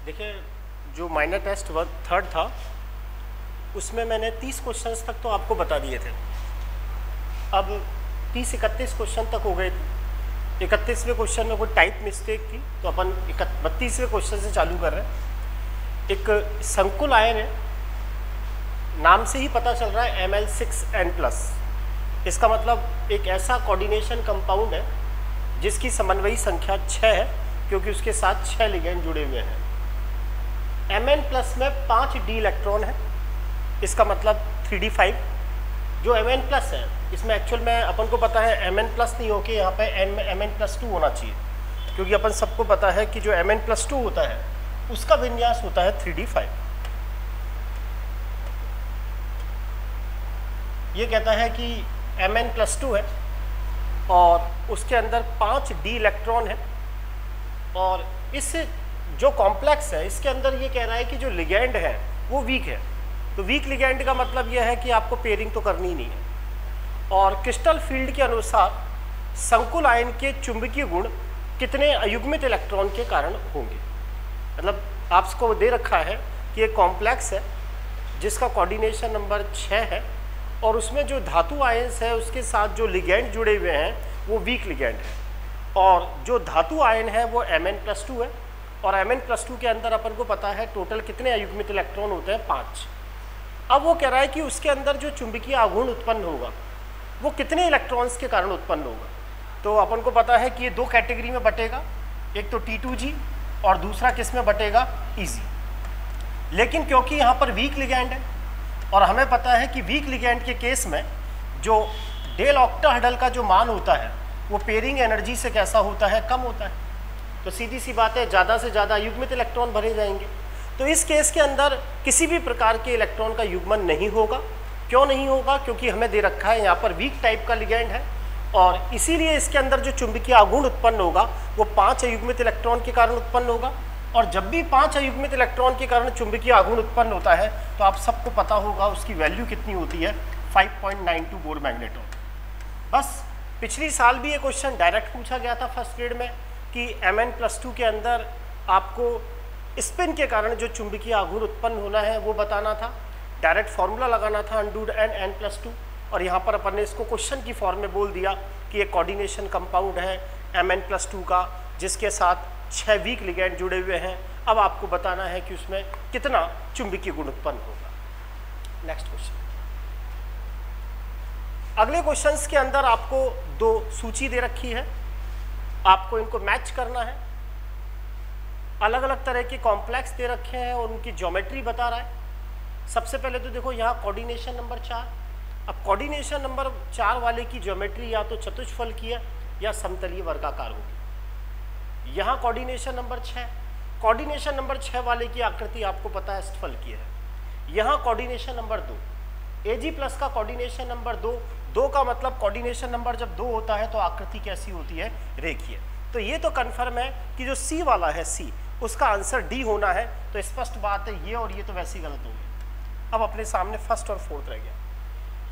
देखिए, जो minor test third था उसमें मैंने 30 क्वेश्चंस तक तो आपको बता दिए थे। अब 30-31 क्वेश्चन तक हो गए थे। 31वें क्वेश्चन में कोई टाइप मिस्टेक थी तो अपन 32वें क्वेश्चन से चालू कर रहे हैं। एक संकुल आयन है, नाम से ही पता चल रहा है Ml6N+। इसका मतलब एक ऐसा कोऑर्डिनेशन कंपाउंड है जिसकी समन्वयी संख्या 6 है, क्योंकि उसके साथ 6 लिगेंड जुड़े हुए हैं। Mn+ में 5 डी इलेक्ट्रॉन है, इसका मतलब 3d5। जो Mn+ है इसमें एक्चुअल में अपन को पता है Mn+ नहीं होके यहाँ पे Mn+2 होना चाहिए, क्योंकि अपन सबको पता है कि जो Mn+2 होता है उसका विन्यास होता है 3d5। ये कहता है कि Mn+2 है और उसके अंदर 5 डी इलेक्ट्रॉन है, और इस जो कॉम्प्लेक्स है इसके अंदर ये कह रहा है कि जो लिगेंड है वो वीक है। तो वीक लिगेंड का मतलब यह है कि आपको पेयरिंग तो करनी ही नहीं है। और क्रिस्टल फील्ड के अनुसार संकुल आयन के चुंबकीय गुण कितने अयुग्मित इलेक्ट्रॉन के कारण होंगे। मतलब आपको दे रखा है कि एक कॉम्प्लेक्स है जिसका कोऑर्डिनेशन नंबर 6 है, और उसमें जो धातु आयन्स है उसके साथ जो लिगेंड जुड़े हुए हैं वो वीक लिगेंड है, और जो धातु आयन है वो Mn+2 है, और Mn+2 के अंदर अपन को पता है टोटल कितने अयुग्मित इलेक्ट्रॉन होते हैं, 5। अब वो कह रहा है कि उसके अंदर जो चुंबकीय आघूर्ण उत्पन्न होगा वो कितने इलेक्ट्रॉन्स के कारण उत्पन्न होगा। तो अपन को पता है कि ये 2 कैटेगरी में बटेगा, एक तो T2G और दूसरा किस में बटेगा, EG। लेकिन क्योंकि यहाँ पर वीक लिगेंड है और हमें पता है कि वीक लिगेंड के केस में जो डेल ऑक्टाहेड्रल का जो मान होता है वो पेयरिंग एनर्जी से कैसा होता है, कम होता है। तो सीधी सी बात है, ज़्यादा से ज़्यादा युग्मित इलेक्ट्रॉन भरे जाएंगे। तो इस केस के अंदर किसी भी प्रकार के इलेक्ट्रॉन का युग्मन नहीं होगा। क्यों नहीं होगा? क्योंकि हमें दे रखा है यहाँ पर वीक टाइप का लिगेंड है, और इसीलिए इसके अंदर जो चुंबकीय आघूर्ण उत्पन्न होगा वो 5 अयुग्मित इलेक्ट्रॉन के कारण उत्पन्न होगा। और जब भी 5 अयुग्मित इलेक्ट्रॉन के कारण चुंबकीय आघूर्ण उत्पन्न होता है तो आप सबको पता होगा उसकी वैल्यू कितनी होती है, 5.92 बोर मैग्नेटॉन। बस पिछली साल भी ये क्वेश्चन डायरेक्ट पूछा गया था फर्स्ट ग्रेड में कि Mn+2 के अंदर आपको स्पिन के कारण जो चुंबकीय आघूर्ण उत्पन्न होना है वो बताना था। डायरेक्ट फॉर्मूला लगाना था √n(n+2), और यहाँ पर अपन ने इसको क्वेश्चन की फॉर्म में बोल दिया कि एक कोऑर्डिनेशन कंपाउंड है Mn+2 का जिसके साथ 6 वीक लिगेंड जुड़े हुए हैं। अब आपको बताना है कि उसमें कितना चुंबकीय गुण उत्पन्न होगा। Next question. अगले क्वेश्चंस के अंदर आपको 2 सूची दे रखी है, आपको इनको मैच करना है। अलग अलग तरह के कॉम्प्लेक्स दे रखे हैं और उनकी ज्योमेट्री बता रहा है। सबसे पहले तो देखो यहाँ कोऑर्डिनेशन नंबर 4। अब कोऑर्डिनेशन नंबर 4 वाले की ज्योमेट्री या तो चतुष्फल की है या समतलीय वर्गाकार होगी। यहाँ कोऑर्डिनेशन नंबर 6, कोऑर्डिनेशन नंबर 6 वाले की आकृति आपको पता है अष्टफल की है। यहाँ कोऑर्डिनेशन नंबर 2, Ag+ का कोऑर्डिनेशन नंबर 2 का मतलब कोऑर्डिनेशन नंबर जब 2 होता है तो आकृति कैसी होती है, रेखीय। तो ये तो कन्फर्म है कि जो C वाला है, C, उसका आंसर D होना है। तो स्पष्ट बात है ये और ये तो वैसे ही गलत हो गया। अब अपने सामने फर्स्ट और फोर्थ रह गया।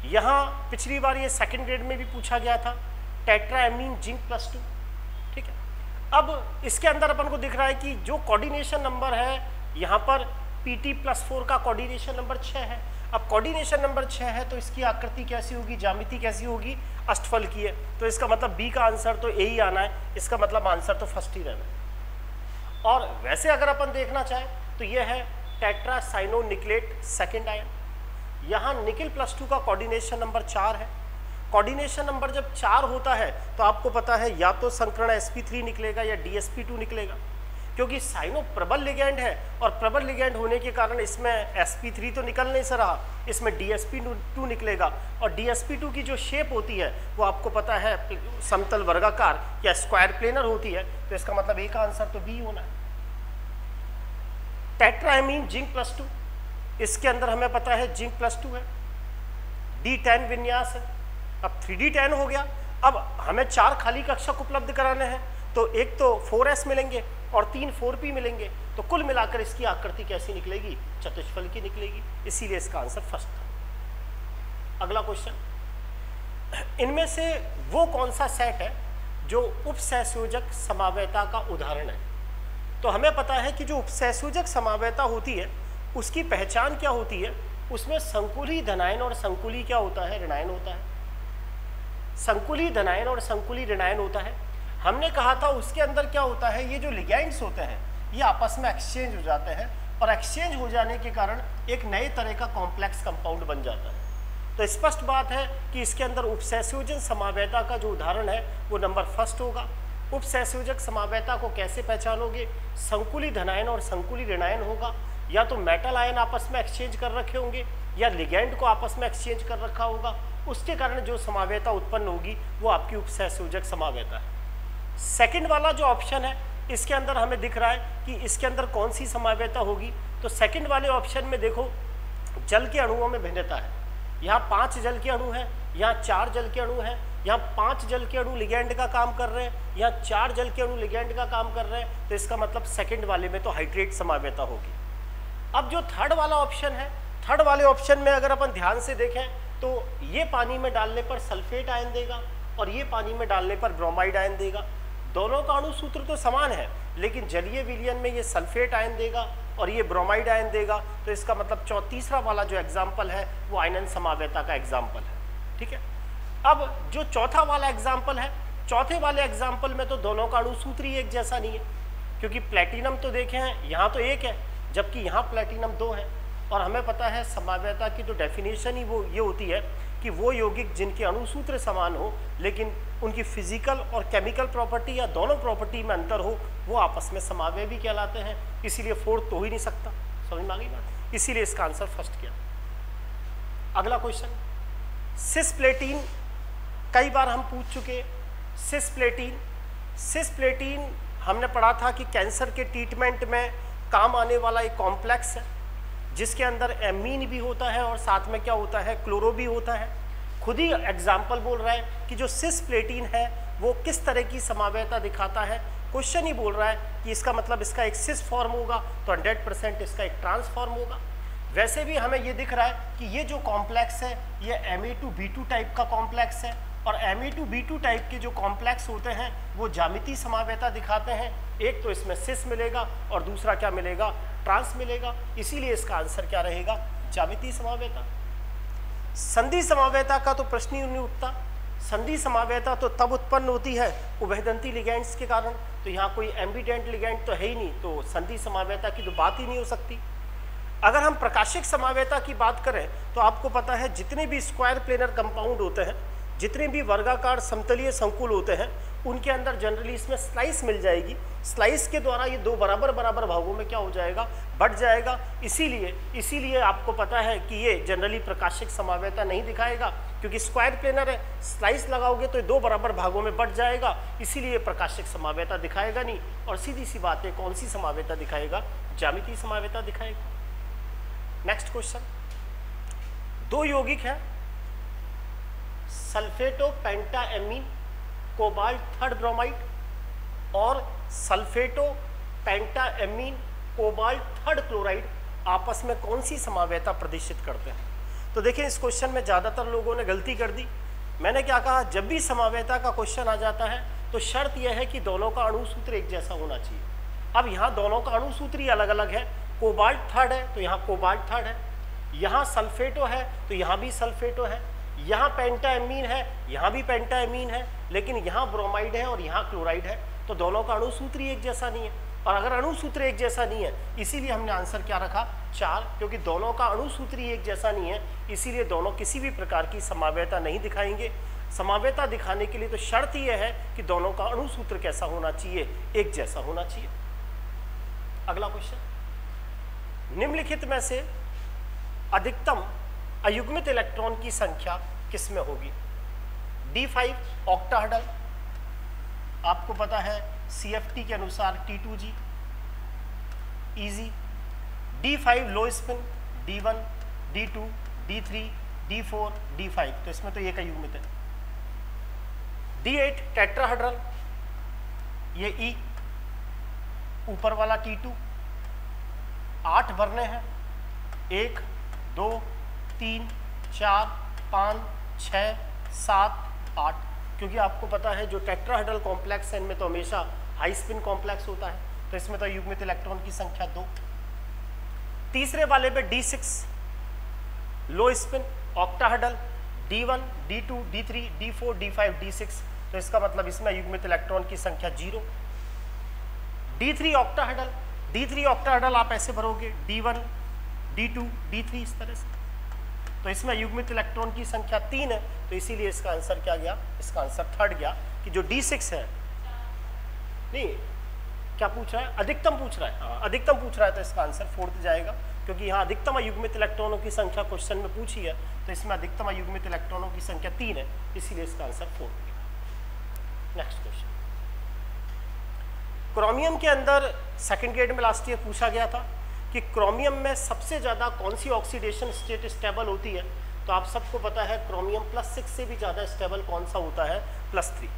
यहाँ पिछली बार ये सेकंड ग्रेड में भी पूछा गया था, टेट्राएमीन जिंक+2। ठीक है, अब इसके अंदर अपन को दिख रहा है कि जो कोऑर्डिनेशन नंबर है यहाँ पर Pt+4 का कोऑर्डिनेशन नंबर 6 है। अब कोऑर्डिनेशन नंबर 6 है तो इसकी आकृति कैसी होगी, ज्यामिति कैसी होगी, अष्टफल की है। तो इसका मतलब बी का आंसर तो ए ही आना है, इसका मतलब आंसर तो फर्स्ट ही रहना है। और वैसे अगर अपन देखना चाहें तो यह है टेट्रासाइनोनिक्लेट सेकेंड आयन। यहाँ निकेल+2 का कोऑर्डिनेशन नंबर 4 है। कोऑर्डिनेशन नंबर जब 4 होता है तो आपको पता है या तो संकरण sp3 निकलेगा या dsp2 निकलेगा, क्योंकि साइनो प्रबल लिगेंड है और प्रबल लिगेंड होने के कारण इसमें sp3 तो निकल नहीं रहा, इसमें dsp2 निकलेगा। और dsp2 की जो शेप होती है वो आपको पता है समतल वर्गाकार या स्क्वायर प्लेनर होती है। तो इसका मतलब ए का आंसर तो बी होना है। टेट्राएमीन जिंक+2, इसके अंदर हमें पता है जिंक+2 है, D10 विन्यास है। अब 3D10 हो गया। अब हमें 4 खाली कक्षक उपलब्ध कराने हैं, तो एक तो 4s मिलेंगे और 3 4p मिलेंगे। तो कुल मिलाकर इसकी आकृति कैसी निकलेगी, चतुष्फल की निकलेगी। इसीलिए इसका आंसर फर्स्ट था। अगला क्वेश्चन, इनमें से वो कौन सा सेट है जो उपसहसंयोजक समावयता का उदाहरण है। तो हमें पता है कि जो उपसंयोजक समावयता होती है उसकी पहचान क्या होती है, उसमें संकुली धनायन और संकुली क्या होता है, ऋणायन होता है। संकुली धनायन और संकुली ऋणायन होता है। हमने कहा था उसके अंदर क्या होता है, ये जो लिगैंड्स होते हैं ये आपस में एक्सचेंज हो जाते हैं और एक्सचेंज हो जाने के कारण एक नए तरह का कॉम्प्लेक्स कंपाउंड बन जाता है। तो स्पष्ट बात है कि इसके अंदर उपसंयोजन समावयता का जो उदाहरण है वो नंबर फर्स्ट होगा। उपसंयोजक समावयता को कैसे पहचानोगे, संकुली धनायन और संकुली ऋणायन होगा, या तो मेटल आयन आपस में एक्सचेंज कर रखे होंगे या लिगैंड को आपस में एक्सचेंज कर रखा होगा, उसके कारण जो समावयता उत्पन्न होगी वो आपकी उपसंयोजक समावयता है। सेकंड वाला जो ऑप्शन है इसके अंदर हमें दिख रहा है कि इसके अंदर कौन सी समावयता होगी, तो सेकंड वाले ऑप्शन में देखो जल के अणुओं में भिन्नता है। यहाँ 5 जल के अणु हैं, यहाँ 4 जल के अणु हैं, यहाँ 5 जल के अणु लिगैंड का काम कर रहे हैं, यहाँ 4 जल के अणु लिगैंड का काम कर रहे हैं, तो इसका मतलब सेकंड वाले में तो हाइड्रेट समावयता होगी। अब जो थर्ड वाला ऑप्शन है, थर्ड वाले ऑप्शन में अगर अपन ध्यान से देखें तो ये पानी में डालने पर सल्फेट आयन देगा और ये पानी में डालने पर ब्रोमाइड आयन देगा। दोनों का अणु सूत्र तो समान है, लेकिन जलीय विलयन में ये सल्फेट आयन देगा और ये ब्रोमाइड आयन देगा। तो इसका मतलब तीसरा वाला जो एग्जाम्पल है वो आयनन समावयता का एग्जाम्पल है। ठीक है, अब जो चौथा वाला एग्जाम्पल है, चौथे वाले एग्जाम्पल में तो दोनों का अणु सूत्र ही एक जैसा नहीं है, क्योंकि प्लेटिनम तो देखे हैं यहाँ तो एक है जबकि यहाँ प्लेटिनम 2 है। और हमें पता है समावयता की तो डेफिनेशन ही वो ये होती है कि वो यौगिक जिनके अणुसूत्र समान हो लेकिन उनकी फिजिकल और केमिकल प्रॉपर्टी या दोनों प्रॉपर्टी में अंतर हो, वो आपस में समावयवी कहलाते हैं। इसीलिए फोर्थ तो हो ही नहीं सकता। समझ में आ गई बात? इसीलिए इसका आंसर फर्स्ट किया। अगला क्वेश्चन, सिसप्लेटिन कई बार हम पूछ चुके। सिसप्लेटिन, सिसप्लेटिन हमने पढ़ा था कि कैंसर के ट्रीटमेंट में काम आने वाला एक कॉम्प्लेक्स है जिसके अंदर एमीन भी होता है और साथ में क्या होता है, क्लोरो भी होता है। खुद ही एग्जाम्पल बोल रहा है कि जो सिसप्लेटिन है वो किस तरह की समावयता दिखाता है। क्वेश्चन ही बोल रहा है कि इसका मतलब इसका एक सिस फॉर्म होगा तो 100% इसका एक ट्रांस फॉर्म होगा। वैसे भी हमें ये दिख रहा है कि ये जो कॉम्प्लेक्स है ये Me2B2 टाइप का कॉम्प्लेक्स है और Me2B2 टाइप के जो कॉम्प्लेक्स होते हैं वो ज्यामितीय समावयता दिखाते हैं। एक तो इसमें सिस मिलेगा और दूसरा क्या मिलेगा, ट्रांस मिलेगा। इसीलिए इसका आंसर क्या रहेगा, ज्यामितीय समावयता। संधि समावयता का तो प्रश्न ही नहीं उठता। संधि समावयता तो तब उत्पन्न होती है उभयदंती लिगैंड्स के कारण, तो यहाँ कोई एम्बिडेंट लिगैंड तो है ही नहीं, तो संधि समावयता की तो बात ही नहीं हो सकती। अगर हम प्रकाशिक समावयता की बात करें तो आपको पता है जितने भी स्क्वायर प्लेनर कंपाउंड होते हैं, जितने भी वर्गाकार समतलीय संकुल होते हैं, उनके अंदर जनरली इसमें स्लाइस मिल जाएगी। स्लाइस के द्वारा ये 2 बराबर बराबर भागों में क्या हो जाएगा, बढ़ जाएगा। इसीलिए आपको पता है कि ये जनरली प्रकाशिक समावयता नहीं दिखाएगा, क्योंकि स्क्वायर प्लेनर है, स्लाइस लगाओगे तो 2 बराबर भागों में बढ़ जाएगा, इसीलिए प्रकाशिक समावयता दिखाएगा नहीं। और सीधी सी बात है, कौन सी समावयता दिखाएगा, ज्यामितीय समावयता दिखाएगा। नेक्स्ट क्वेश्चन, 2 यौगिक है सल्फेटो पेंटाएमीन कोबाल्ट 3 ब्रोमाइड और सल्फेटो पेंटाएमीन कोबाल्ट 3 क्लोराइड आपस में कौन सी समावयता प्रदर्शित करते हैं। तो देखिए इस क्वेश्चन में ज़्यादातर लोगों ने गलती कर दी। मैंने क्या कहा, जब भी समावयता का क्वेश्चन आ जाता है तो शर्त यह है कि दोनों का अणुसूत्र एक जैसा होना चाहिए। अब यहाँ दोनों का अणुसूत्र ही अलग अलग है। कोबाल्ट 3 है तो यहाँ कोबाल्ट 3 है, यहाँ सल्फेटो है तो यहाँ भी सल्फेटो है, यहाँ पेंटाएमीन है यहाँ भी पेंटाएमीन है, लेकिन यहाँ ब्रोमाइड है और यहाँ क्लोराइड है, तो दोनों का अणुसूत्र ही एक जैसा नहीं है। और अगर अणुसूत्र एक जैसा नहीं है, इसीलिए हमने आंसर क्या रखा, 4, क्योंकि दोनों का अणुसूत्र ही एक जैसा नहीं है, इसीलिए दोनों किसी भी प्रकार की समावयता नहीं दिखाएंगे। समावयता दिखाने के लिए तो शर्त यह है कि दोनों का अणुसूत्र कैसा होना चाहिए, एक जैसा होना चाहिए। अगला क्वेश्चन, निम्नलिखित में से अधिकतम अयुग्मित इलेक्ट्रॉन की संख्या किसमें होगी। D5 ऑक्टाहेड्रल, आपको पता है CFT के अनुसार T2G इजी, D5 लो spin D1 D2 D3 D4 D5, तो इसमें तो एक अयुग्मित है। D8 टेट्राहेड्रल, ये E, ऊपर वाला T2, 8 वर्णे हैं, 1 2 3 4 5 6 7 8, क्योंकि आपको पता है जो टेट्राहेड्रल कॉम्प्लेक्स है इनमें तो हमेशा हाई स्पिन कॉम्प्लेक्स होता है, तो इसमें तो युग्मित इलेक्ट्रॉन की संख्या 2। तीसरे वाले पे D6 लो spin octahedral, D1, D2, D3, D4, D5, D6, तो इसका मतलब इसमें युग्मित इलेक्ट्रॉन की संख्या 0। D3 ऑक्टाहेड्रल, D3 ऑक्टाहेड्रल आप ऐसे भरोगे D1, D2, D3 इस तरह से, तो इसमें युग्मित इलेक्ट्रॉन की संख्या 3 है, तो इसीलिए इसका आंसर क्या गया, इसका आंसर थर्ड गया कि जो D6 है, नहीं क्या पूछ रहा है, अधिकतम पूछ रहा है, हाँ अधिकतम पूछ रहा है, तो इसका आंसर फोर्थ जाएगा, क्योंकि यहाँ अधिकतम अयुग्मित इलेक्ट्रॉनों की संख्या क्वेश्चन में पूछी है, तो इसमें अधिकतम अयुग्मित इलेक्ट्रॉनों की संख्या 3 है, इसीलिए इसका आंसर फोर्थ गया। नेक्स्ट क्वेश्चन, क्रोमियम के अंदर सेकंड ग्रेड में लास्ट ईयर पूछा गया था कि क्रोमियम में सबसे ज़्यादा कौन सी ऑक्सीडेशन स्टेट स्टेबल होती है, तो आप सबको पता है क्रोमियम +6 से भी ज़्यादा स्टेबल कौन सा होता है, +3।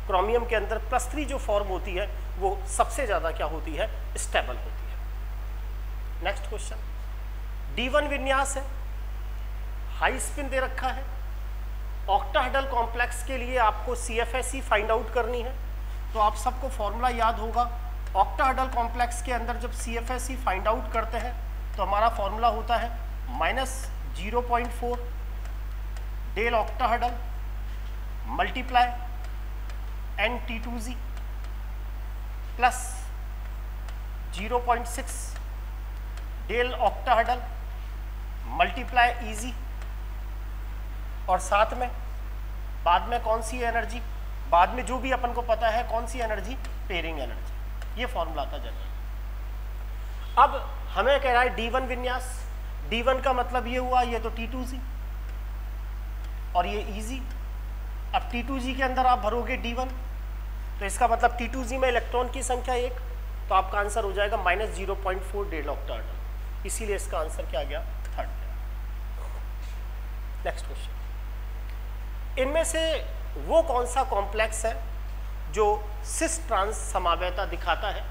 क्रोमियम के अंदर +3 जो फॉर्म होती है वो सबसे ज़्यादा क्या होती है, स्टेबल होती है। नेक्स्ट क्वेश्चन, D1 विन्यास है, हाई स्पिन दे रखा है, ऑक्टाहेड्रल कॉम्प्लेक्स के लिए आपको CFSE फाइंड आउट करनी है, तो आप सबको फॉर्मूला याद होगा, ऑक्टाहेड्रल कॉम्प्लेक्स के अंदर जब CFSE फाइंड आउट करते हैं तो हमारा फॉर्मूला होता है -0.4 del octahedral multiply N-T2Z plus 0.6 del octahedral multiply EZ, और साथ में बाद में कौन सी एनर्जी, बाद में जो भी अपन को पता है कौन सी एनर्जी, पेयरिंग एनर्जी, ये फॉर्मूला था जनरल। अब हमें कह रहा है D1 विन्यास, D1 का मतलब ये हुआ, ये तो T2Z और ये EZ। अब T2Z के अंदर आप भरोगे D1, तो इसका मतलब T2Z में इलेक्ट्रॉन की संख्या 1, तो आपका आंसर हो जाएगा -0.4 डेल ऑक्टाहेड्रल, इसीलिए इसका आंसर क्या गया, थर्ड गया। नेक्स्ट क्वेश्चन, इनमें से वो कौन सा कॉम्प्लेक्स है जो सिस ट्रांस समावयता दिखाता है,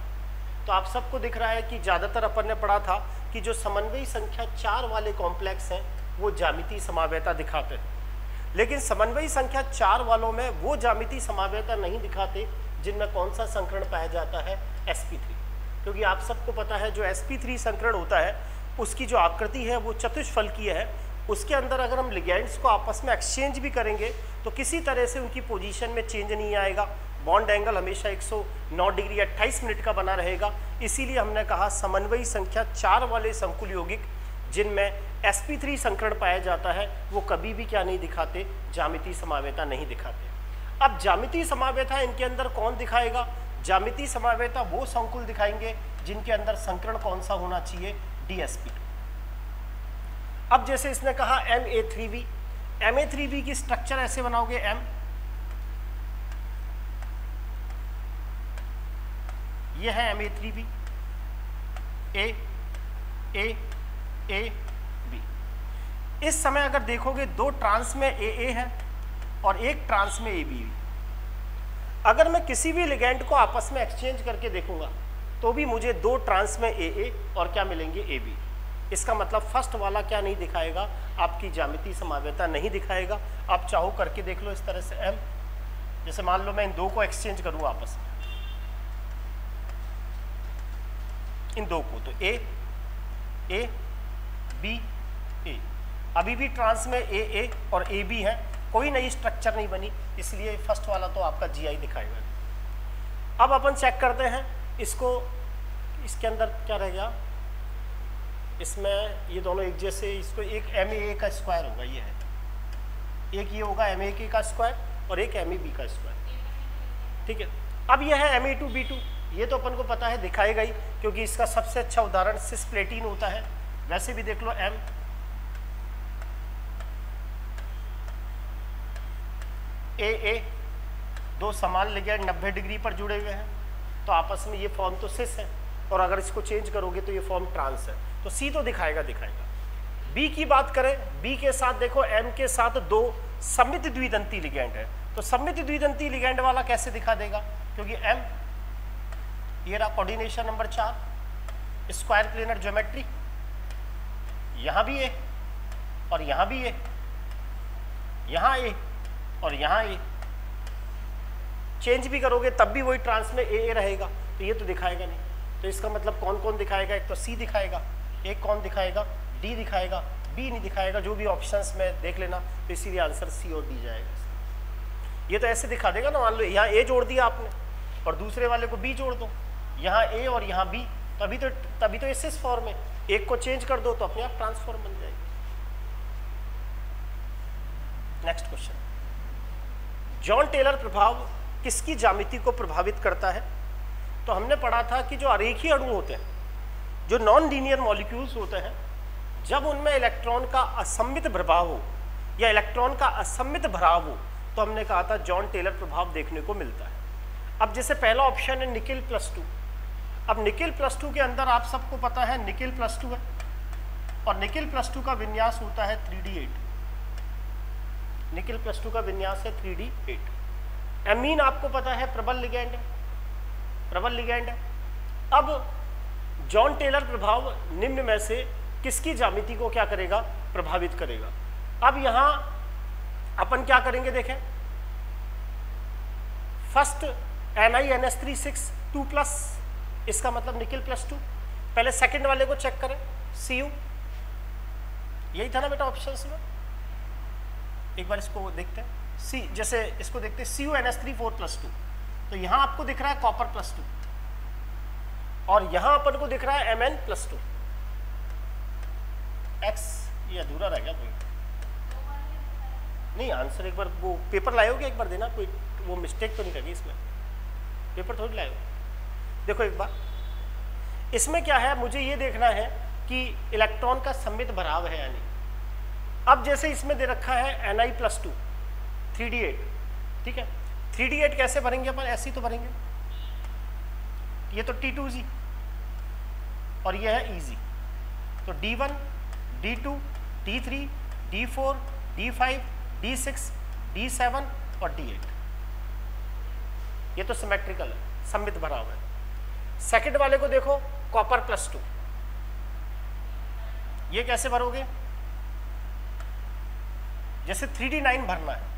तो आप सबको दिख रहा है कि ज़्यादातर अपन ने पढ़ा था कि जो समन्वयी संख्या 4 वाले कॉम्प्लेक्स हैं वो ज्यामितीय समावयता दिखाते हैं, लेकिन समन्वयी संख्या 4 वालों में वो ज्यामितीय समावयता नहीं दिखाते जिनमें कौन सा संकरण पाया जाता है, sp3, क्योंकि आप सबको पता है जो sp3 संकरण होता है उसकी जो आकृति है वो चतुष्फलकीय है, उसके अंदर अगर हम लिगेंड्स को आपस में एक्सचेंज भी करेंगे तो किसी तरह से उनकी पोजीशन में चेंज नहीं आएगा, बॉन्ड एंगल हमेशा 109 डिग्री 28 मिनट का बना रहेगा। इसीलिए हमने कहा समन्वयी संख्या 4 वाले संकुल यौगिक जिनमें sp3 संकरण पाया जाता है वो कभी भी क्या नहीं दिखाते, ज्यामितीय समावयता नहीं दिखाते। अब ज्यामितीय समावयता इनके अंदर कौन दिखाएगा, ज्यामितीय समावयता वो संकुल दिखाएंगे जिनके अंदर संकरण कौन सा होना चाहिए, dsp2। अब जैसे इसने कहा Ma3b, Ma3b की स्ट्रक्चर ऐसे बनाओगे, M, ये है Ma3b, A, B। इस समय अगर देखोगे 2 ट्रांस में AA है और 1 ट्रांस में AB। अगर मैं किसी भी लिगेंड को आपस में एक्सचेंज करके देखूंगा तो भी मुझे 2 ट्रांस में AA और क्या मिलेंगे, AB। इसका मतलब फर्स्ट वाला क्या नहीं दिखाएगा, आपकी ज्यामितीय समावयता नहीं दिखाएगा। आप चाहो करके देख लो इस तरह से, M, जैसे मान लो मैं इन 2 को एक्सचेंज करूँ आपस में, इन 2 को, तो A, B, A, अभी भी ट्रांस में AA और AB है, कोई नई स्ट्रक्चर नहीं बनी, इसलिए फर्स्ट वाला तो आपका GI दिखाएगा। अब अपन चेक करते हैं इसको, इसके अंदर क्या रह गया, इसमें ये दोनों एक जैसे, इसको एक Ma का स्क्वायर होगा, ये है एक, ये होगा Ma का स्क्वायर और एक Ma का स्क्वायर, ठीक है। अब ये है Ma2B2, ये तो अपन को पता है दिखाएगा ही, क्योंकि इसका सबसे अच्छा उदाहरण सिस्प्लेटिन होता है। वैसे भी देख लो, M, AA, 2 समान लिगेंड 90 डिग्री पर जुड़े हुए हैं, तो आपस में ये फॉर्म तो सिस है, और अगर इसको चेंज करोगे तो ये फॉर्म ट्रांस है, तो C तो दिखाएगा। B की बात करें, B के साथ देखो M के साथ 2 सममित द्विदंती लिगेंड है, तो सममित द्विदंती लिगेंड वाला कैसे दिखा देगा, क्योंकि M, ये रहा coordination number 4, square planar geometry, यहाँ भी A और यहाँ भी A, यहाँ A और यहाँ A, चेंज भी करोगे तब भी वही ट्रांस में AA रहेगा, तो ये तो दिखाएगा नहीं। तो इसका मतलब कौन कौन दिखाएगा, एक तो सी दिखाएगा, एक कौन दिखाएगा, डी दिखाएगा, बी नहीं दिखाएगा, जो भी ऑप्शंस में देख लेना, तो इसीलिए आंसर सी और डी जाएगा। ये तो ऐसे दिखा देगा ना, मान लो यहाँ ए जोड़ दिया आपने और दूसरे वाले को बी जोड़ दो, यहाँ ए और यहाँ बी, तभी तो इस फॉर्म में, एक को चेंज कर दो तो अपने आप ट्रांसफॉर्म बन जाएगी। नेक्स्ट क्वेश्चन, जॉन टेलर प्रभाव किसकी ज्यामिति को प्रभावित करता है? तो हमने पढ़ा था कि जो अरेखीय अणु होते हैं, जो नॉन लीनियर मॉलिक्यूल्स होते हैं, जब उनमें इलेक्ट्रॉन का असम्मित प्रभाव हो या इलेक्ट्रॉन का असम्मित भराव हो, तो हमने कहा था जॉन टेलर प्रभाव देखने को मिलता है। अब जैसे पहला ऑप्शन है निकेल +2, अब निकेल +2 के अंदर आप सबको पता है निकेल +2 है और निकेल +2 का विन्यास होता है 3d8, निकेल +2 का विन्यास है 3d8। एमीन आपको पता है प्रबल लिगैंड है, प्रबल लिगैंड है। अब जॉन टेलर प्रभाव निम्न में से किसकी ज्यामिति को क्या करेगा, प्रभावित करेगा? अब यहां अपन क्या करेंगे, देखें, फर्स्ट NiNH3 2+, इसका मतलब निकेल +2। पहले सेकंड वाले को चेक करें, Cu, यही था ना बेटा ऑप्शंस में, एक बार इसको देखते हैं। सी, जैसे इसको देखते हैं CuNH3 4+2, तो यहां आपको दिख रहा है कॉपर +2 और यहां अपन को दिख रहा है Mn +2। X ये अधूरा रह गया, कोई नहीं, आंसर एक बार वो पेपर लाओगे, एक बार देना, कोई वो मिस्टेक तो नहीं रहेगी इसमें, पेपर थोड़ी लाओगे। देखो एक बार इसमें क्या है, मुझे ये देखना है कि इलेक्ट्रॉन का सम्मित भराव है या नहीं। अब जैसे इसमें दे रखा है Ni +2 3d8, ठीक है, 3d8 कैसे भरेंगे अपन, ऐसे ही तो भरेंगे, ये तो T2G और ये है Eg, तो D1 D2 D3 D4 D5 D6 D7 और D8, ये तो सिमेट्रिकल है, सम्मित भराव है। सेकंड वाले को देखो, कॉपर +2, ये कैसे भरोगे, जैसे 3d9 भरना है,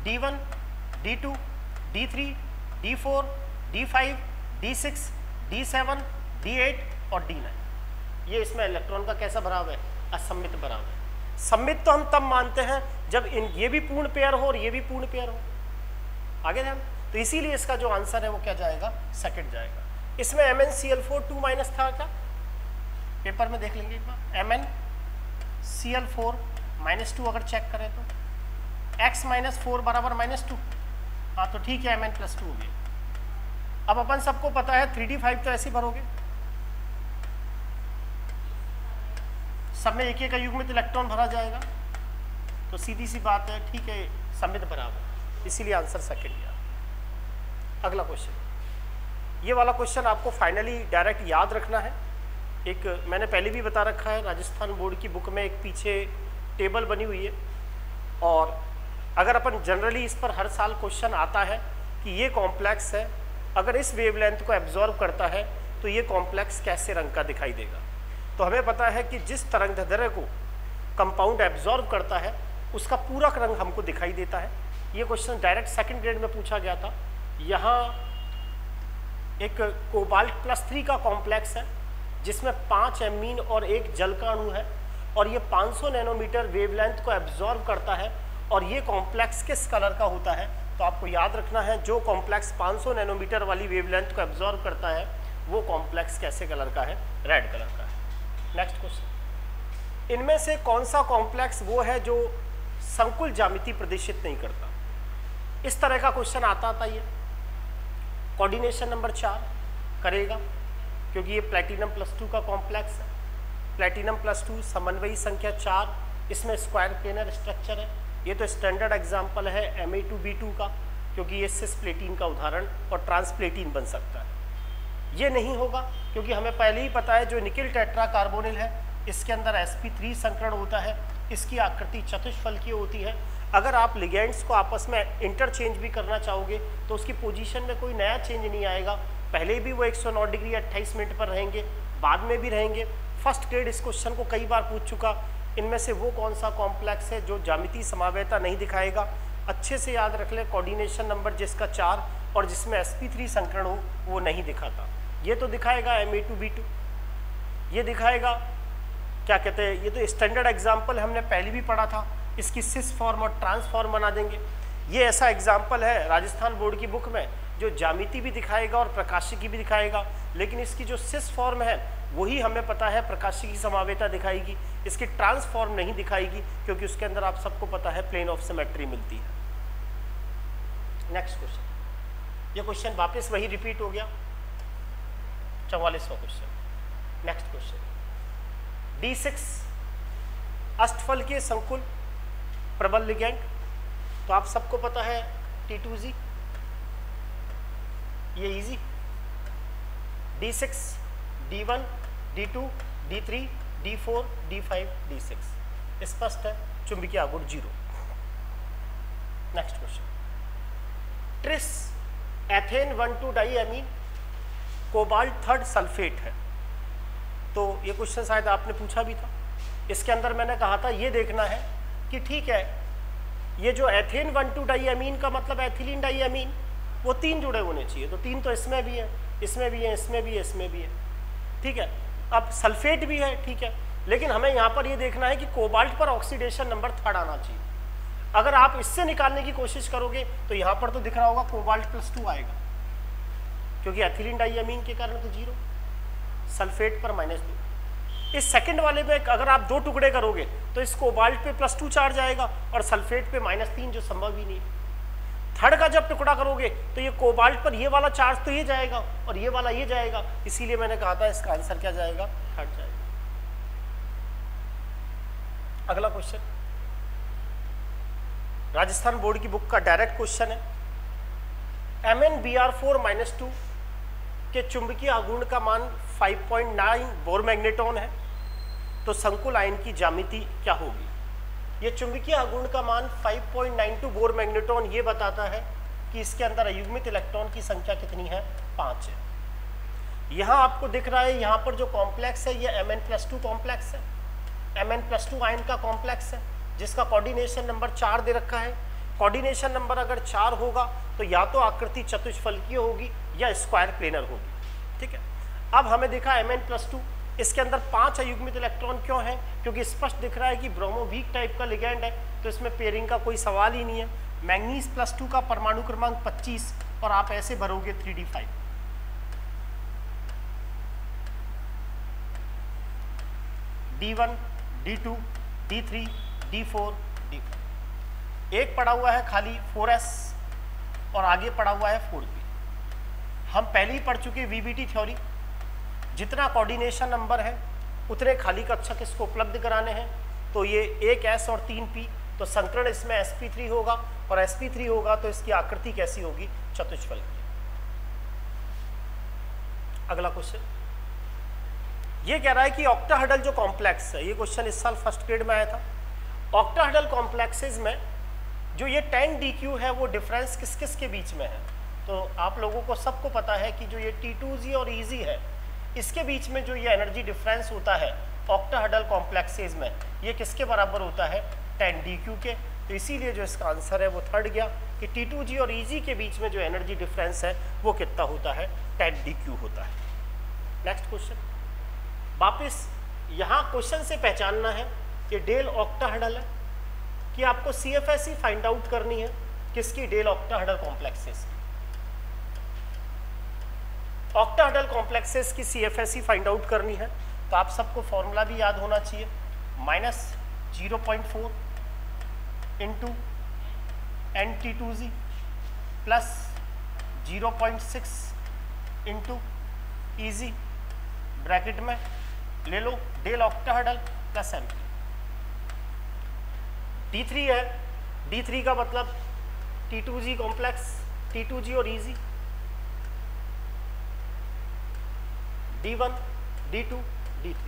D1 D2 D3 D4 D5 D6 D7 D8 और D9, ये इसमें इलेक्ट्रॉन का कैसा भराव है, असम्मित भराव है। सम्मित तो हम तब मानते हैं जब ये भी पूर्ण पेयर हो और ये भी पूर्ण पेयर हो, आगे ध्यान, तो इसीलिए इसका जो आंसर है वो क्या जाएगा, सेकंड जाएगा। इसमें MnCl4 2- था क्या, पेपर में देख लेंगे एक बार, MnCl4 -2 अगर चेक करें तो x - 4 = -2, हाँ तो ठीक है, Mn +2 हो गया। अब अपन सबको पता है 3d5 तो ऐसे भरोगे, सब में एक एक युग्मित इलेक्ट्रॉन भरा जाएगा, तो सीधी सी बात है, ठीक है, सम्मित बराबर, इसीलिए आंसर सेकंड गया। अगला क्वेश्चन, ये वाला क्वेश्चन आपको फाइनली डायरेक्ट याद रखना है। एक मैंने पहले भी बता रखा है, राजस्थान बोर्ड की बुक में एक पीछे टेबल बनी हुई है, और अगर अपन जनरली इस पर हर साल क्वेश्चन आता है कि ये कॉम्प्लेक्स है, अगर इस वेवलेंथ को एब्जॉर्ब करता है तो ये कॉम्प्लेक्स कैसे रंग का दिखाई देगा। तो हमें पता है कि जिस तरंगदैर्ध्य को कंपाउंड एब्जॉर्ब करता है उसका पूरा रंग हमको दिखाई देता है। ये क्वेश्चन डायरेक्ट सेकंड ग्रेड में पूछा गया था। यहाँ एक कोबाल्ट +3 का कॉम्प्लेक्स है जिसमें 5 एमीन और 1 जल का अणु है, और ये 500 नैनोमीटर वेवलेंथ को एब्जॉर्ब करता है, और ये कॉम्प्लेक्स किस कलर का होता है, तो आपको याद रखना है जो कॉम्प्लेक्स 500 नैनोमीटर वाली वेवलेंथ को एब्जॉर्ब करता है वो कॉम्प्लेक्स कैसे कलर का है, रेड कलर का है। नेक्स्ट क्वेश्चन, इनमें से कौन सा कॉम्प्लेक्स वो है जो संकुल ज्यामिति प्रदर्शित नहीं करता। इस तरह का क्वेश्चन आता ये कोऑर्डिनेशन नंबर 4 करेगा, क्योंकि ये प्लैटिनम +2 का कॉम्प्लेक्स है। प्लैटिनम +2 समन्वयी संख्या 4, इसमें स्क्वायर प्लेनर स्ट्रक्चर है। ये तो स्टैंडर्ड एग्जाम्पल है Ma2B2 का, क्योंकि ये सिस प्लेटीन का उदाहरण और ट्रांसप्लेटीन बन सकता है। ये नहीं होगा क्योंकि हमें पहले ही पता है जो निकेल टेट्रा कार्बोनिल है इसके अंदर sp3 संकरण होता है, इसकी आकृति चतुष्फलकीय होती है। अगर आप लिगेंड्स को आपस में इंटरचेंज भी करना चाहोगे तो उसकी पोजीशन में कोई नया चेंज नहीं आएगा, पहले भी वो 109 डिग्री 28 मिनट पर रहेंगे, बाद में भी रहेंगे। फर्स्ट ग्रेड इस क्वेश्चन को कई बार पूछ चुका। इनमें से वो कौन सा कॉम्प्लेक्स है जो ज्यामितीय समावयता नहीं दिखाएगा, अच्छे से याद रख ले। कोऑर्डिनेशन नंबर जिसका 4 और जिसमें sp3 संकरण हो वो नहीं दिखाता। ये तो दिखाएगा Ma2B2, ये दिखाएगा क्या कहते हैं, ये तो स्टैंडर्ड एग्जाम्पल हमने पहले भी पढ़ा था, इसकी सिस फॉर्म और ट्रांसफॉर्म बना देंगे। ये ऐसा एग्जाम्पल है राजस्थान बोर्ड की बुक में जो ज्यामिति भी दिखाएगा और प्रकाशिकी भी दिखाएगा, लेकिन इसकी जो सिस फॉर्म है वही हमें पता है प्रकाशिकी समावेता दिखाएगी, इसकी ट्रांसफॉर्म नहीं दिखाएगी क्योंकि उसके अंदर आप सबको पता है प्लेन ऑफ सिमेट्री मिलती है। नेक्स्ट क्वेश्चन, ये क्वेश्चन वापस वही रिपीट हो गया, 44वां क्वेश्चन। नेक्स्ट क्वेश्चन, D6 अष्टफल के संकुल प्रबल लिगेंड, तो आप सबको पता है T2Z, ये easy. D6, D1, D2, D3, D4, D5, D6 स्पष्ट है, चुंबकीय आघूर्ण 0। Next question, tris ethane 1,2 diamine cobalt 3rd sulphate है, तो ये क्वेश्चन शायद आपने पूछा भी था। इसके अंदर मैंने कहा था ये देखना है कि ठीक है ये जो एथेन 1,2 डाईएमीन का मतलब एथिलीन डाईएमीन वो 3 जुड़े होने चाहिए, तो 3 तो इसमें भी है, इसमें भी है, इसमें भी है, इसमें भी है, ठीक है। अब सल्फेट भी है, ठीक है, लेकिन हमें यहाँ पर ये देखना है कि कोबाल्ट पर ऑक्सीडेशन नंबर 3rd आना चाहिए। अगर आप इससे निकालने की कोशिश करोगे तो यहाँ पर तो दिख रहा होगा कोबाल्ट +2 आएगा, क्योंकि एथिलीन डाईएमीन के कारण तो 0, सल्फेट पर -2। इस सेकंड वाले में अगर आप 2 टुकड़े करोगे तो इस कोबाल्ट पे +2 चार्ज आएगा और सल्फेट पे -3, जो संभव ही नहीं है। 3rd का जब टुकड़ा करोगे तो ये कोबाल्ट पर ये वाला चार्ज तो ये जाएगा और ये वाला ये जाएगा, इसीलिए मैंने कहा था इसका आंसर क्या जाएगा, 3rd जाएगा। अगला क्वेश्चन राजस्थान बोर्ड की बुक का डायरेक्ट क्वेश्चन है, MnBr4-2 के चुंबकीय आघूर्ण का मान 5.9 बोर मैग्नेटॉन है, तो संकुल आयन की ज्यामिति क्या होगी। ये चुंबकीय आघूर्ण का मान 5.92 बोर मैग्नेटॉन ये बताता है कि इसके अंदर अयुग्मित इलेक्ट्रॉन की संख्या कितनी है, 5 है। यहाँ आपको दिख रहा है यहाँ पर जो कॉम्प्लेक्स है ये Mn+2 कॉम्प्लेक्स है, Mn+2 आयन का कॉम्प्लेक्स है जिसका कोऑर्डिनेशन नंबर 4 दे रखा है। कोऑर्डिनेशन नंबर अगर 4 होगा तो या तो आकृति चतुष्फलकीय होगी या स्क्वायर प्लेनर होगी, ठीक है। अब हमें दिखा Mn+2, इसके अंदर 5 अयुग्मित इलेक्ट्रॉन क्यों हैं, क्योंकि स्पष्ट दिख रहा है कि ब्रोमो वीक टाइप का लिगेंड है, तो इसमें पेयरिंग का कोई सवाल ही नहीं है। मैंगनीज +2 का परमाणु क्रमांक 25 और आप ऐसे भरोगे 3d5, D1, D2, D3, D4, D5। एक पड़ा हुआ है खाली 4s और आगे पड़ा हुआ है 4p। हम पहले ही पढ़ चुके VBT थ्योरी, जितना कोऑर्डिनेशन नंबर है उतने खाली कक्षक इसको उपलब्ध कराने हैं, तो ये 1s और 3p, तो संकरण इसमें sp3 होगा और sp3 होगा तो इसकी आकृति कैसी होगी, चतुष्फलकीय। अगला क्वेश्चन ये कह रहा है कि ऑक्टाहेड्रल जो कॉम्प्लेक्स है, ये क्वेश्चन इस साल फर्स्ट ग्रेड में आया था। ऑक्टाहेड्रल कॉम्प्लेक्सेस में जो ये 10dq है वो डिफरेंस किस किस के बीच में है, तो आप लोगों को सबको पता है कि जो ये T2Z और EZ है इसके बीच में जो ये एनर्जी डिफरेंस होता है ऑक्टाहेड्रल कॉम्प्लेक्सेस में, ये किसके बराबर होता है, 10dq के। तो इसीलिए जो इसका आंसर है वो 3rd गया कि T2Z और EZ के बीच में जो एनर्जी डिफरेंस है वो कितना होता है, 10dq होता है। नेक्स्ट क्वेश्चन, वापिस यहाँ क्वेश्चन से पहचानना है कि डेल ऑक्टाहेड्रल है कि आपको CFSE फाइंड आउट करनी है किसकी, del octahedral complexes. Octahedral complexes की CFSE फाइंड आउट करनी है तो आप सबको फॉर्मूला भी याद होना चाहिए, -0.4 into NT2Z plus 0.6 into EZ, bracket में ले लो डेल ऑक्टाहेड्रल प्लस MP। D3 है, D3 का मतलब T2Z कॉम्प्लेक्स, T2Z और EZ, D1, D2, D3,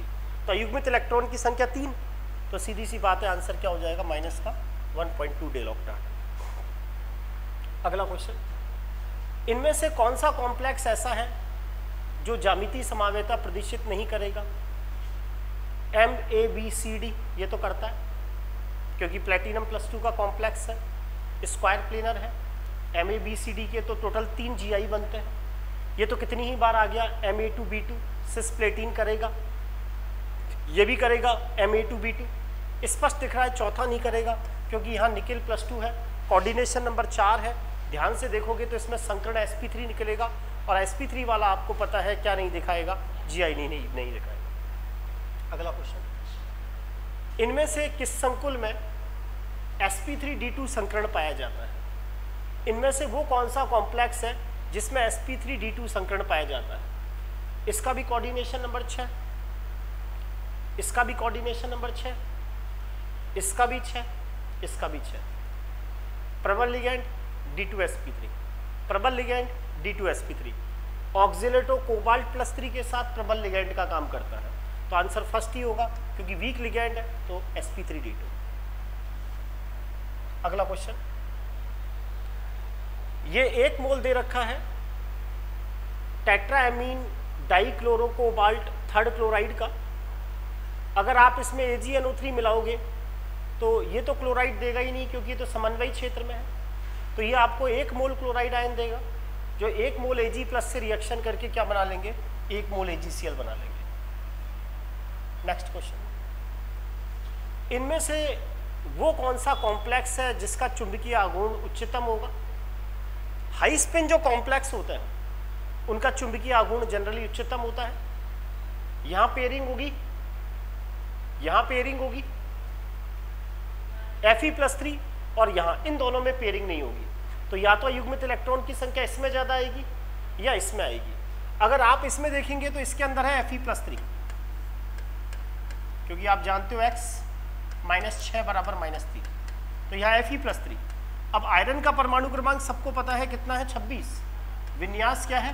तो अयुग्मित इलेक्ट्रॉन की संख्या 3, तो सीधी सी बात है आंसर क्या हो जाएगा, -1.2 डेल ऑक्टाहेड्रल। अगला क्वेश्चन, इनमें से कौन सा कॉम्प्लेक्स ऐसा है जो ज्यामितीय समावेता प्रदर्शित नहीं करेगा। MABCD ये तो करता है क्योंकि प्लेटिनम +2 का कॉम्प्लेक्स है, स्क्वायर प्लेनर है, MABCD के तो टोटल 3 GI बनते हैं। ये तो कितनी ही बार आ गया, Ma2B2 सिस्प्लेटिन करेगा, ये भी करेगा Ma2B2। स्पष्ट दिख रहा है, चौथा नहीं करेगा क्योंकि यहाँ निकेल +2 है, कोऑर्डिनेशन नंबर 4 है। ध्यान से देखोगे तो इसमें संकरण sp3 निकलेगा और sp3 वाला आपको पता है क्या नहीं दिखाएगा, GI नहीं दिखाएगा। अगला क्वेश्चन, इनमें से किस संकुल में sp3d2 संकरण पाया जाता है? इनमें से वो कौन सा कॉम्प्लेक्स है जिसमें sp3d2 संकरण पाया जाता है? इसका भी कोऑर्डिनेशन नंबर 6, इसका भी कोऑर्डिनेशन नंबर 6, इसका भी 6, इसका भी 6। प्रबल लिगैंड D2sp3, प्रबल लिगैंड D2sp3, ऑक्सिलेटो कोबाल्ट +3 के साथ प्रबल लिगैंड का काम करता है, तो आंसर फर्स्ट ही होगा क्योंकि वीक लिगैंड है तो sp3d2। अगला क्वेश्चन, ये 1 मोल दे रखा है टेट्राएमीन डाइक्लोरोकोबाल्ट 3rd क्लोराइड का। अगर आप इसमें AgNO3 मिलाओगे तो ये तो क्लोराइड देगा ही नहीं क्योंकि ये तो समन्वयी क्षेत्र में है, तो ये आपको 1 मोल क्लोराइड आयन देगा, जो 1 मोल Ag+ से रिएक्शन करके क्या बना लेंगे, 1 मोल AgCl बना लेंगे। नेक्स्ट क्वेश्चन, इनमें से वो कौन सा कॉम्प्लेक्स है जिसका चुंबकीय आघूर्ण उच्चतम होगा? हाई स्पिन जो कॉम्प्लेक्स होते हैं उनका चुंबकीय आघूर्ण जनरली उच्चतम होता है। यहां पेयरिंग होगी, यहां पेयरिंग होगी Fe+3 और यहां इन दोनों में पेयरिंग नहीं होगी, तो या तो युग्मित इलेक्ट्रॉन की संख्या इसमें ज्यादा आएगी या इसमें आएगी। अगर आप इसमें देखेंगे तो इसके अंदर है Fe+3 क्योंकि आप जानते हो x -6 = -3, तो यहाँ Fe+3। अब आयरन का परमाणु क्रमांक सबको पता है कितना है, 26। विन्यास क्या है,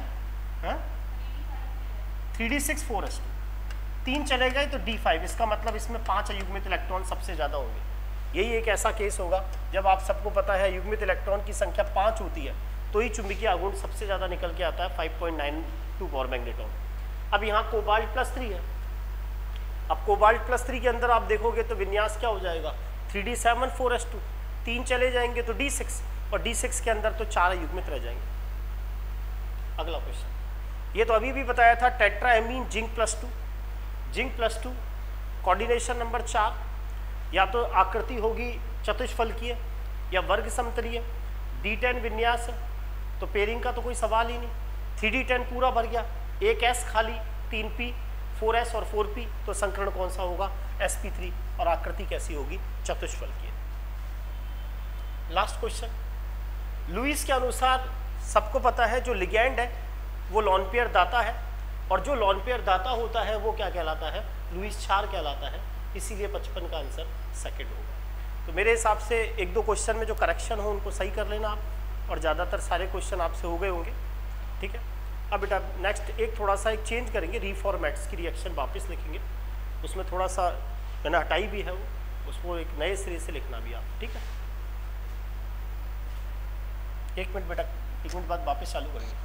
3d6 3 चले गए तो d5, इसका मतलब इसमें 5 अयुग्मित इलेक्ट्रॉन सबसे ज्यादा होंगे। यही एक ऐसा केस होगा जब आप सबको पता है युग्मित इलेक्ट्रॉन की संख्या 5 होती है तो ही चुंबकीय आघूर्ण सबसे ज्यादा निकल के आता है 5.92 बोर मैग्नेट्रॉन। अब यहाँ कोबाल्ट +3 है, अब कोबाल्ट +3 के अंदर आप देखोगे तो विन्यास क्या हो जाएगा, 3d7 3 चले जाएंगे तो d6 और d6 के अंदर तो 4 युग्मित रह जाएंगे। अगला क्वेश्चन, ये तो अभी भी बताया था टेट्राएमीन जिंक +2 कोऑर्डिनेशन नंबर 4, या तो आकृति होगी चतुष्फलकीय या वर्ग समतलीय, D10 विन्यास है तो पेयरिंग का तो कोई सवाल ही नहीं, 3d10 पूरा भर गया, एक S खाली, 3p 4s और 4p, तो संकरण कौन सा होगा, sp3, और आकृति कैसी होगी, चतुष्फलकीय। लास्ट क्वेश्चन, लुईस के अनुसार सबको पता है जो लिगैंड है वो लॉन पेयर दाता है, और जो लॉन पेयर दाता होता है वो क्या कहलाता है, लुईस क्षार कहलाता है, इसीलिए 55 का आंसर सेकंड होगा। तो मेरे हिसाब से 1-2 क्वेश्चन में जो करेक्शन हो उनको सही कर लेना आप, और ज़्यादातर सारे क्वेश्चन आपसे हो गए होंगे, ठीक है। अब बेटा नेक्स्ट एक थोड़ा सा एक चेंज करेंगे, रीफॉर्मेट्स की रिएक्शन वापस लिखेंगे, उसमें थोड़ा सा मैंने हटाई भी है वो, उसको एक नए सिरे से लिखना भी आप, ठीक है। 1 मिनट बेटा, 1 मिनट बाद वापस चालू करेंगे।